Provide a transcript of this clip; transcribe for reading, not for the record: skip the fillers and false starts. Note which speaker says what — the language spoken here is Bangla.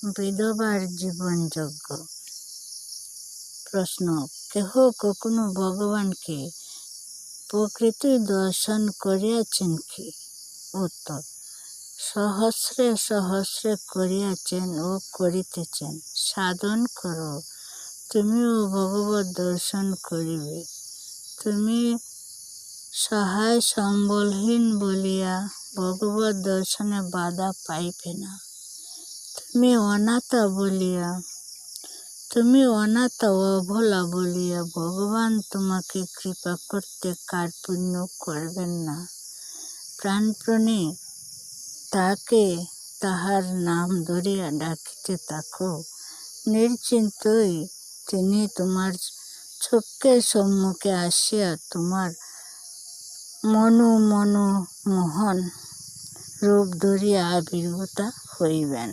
Speaker 1: বিধবার জীবনযজ্ঞ। প্রশ্ন, কেহ কখনো ভগবানকে প্রকৃতি দর্শন করিয়াছেন কি? উত্তর, সহস্রে সহস্রে করিয়াছেন ও করিতেছেন। সাধন করো, তুমিও ভগবৎ দর্শন করিবে। তুমি সহায় সম্বলহীন বলিয়া ভগবৎ দর্শনে বাধা পাইবে না। তুমি অনাথ অবলা বলিয়া ভগবান তোমাকে কৃপা করতে কার্পণ্য করবেন না। প্রাণপণে তাহার নাম ধরিয়া ডাকিতে থাকো। নিশ্চিন্তই তিনি তোমার চক্ষের সম্মুখে আসিয়া তোমার মনোমোহন রূপ ধরিয়া আবির্ভূতা হইবেন।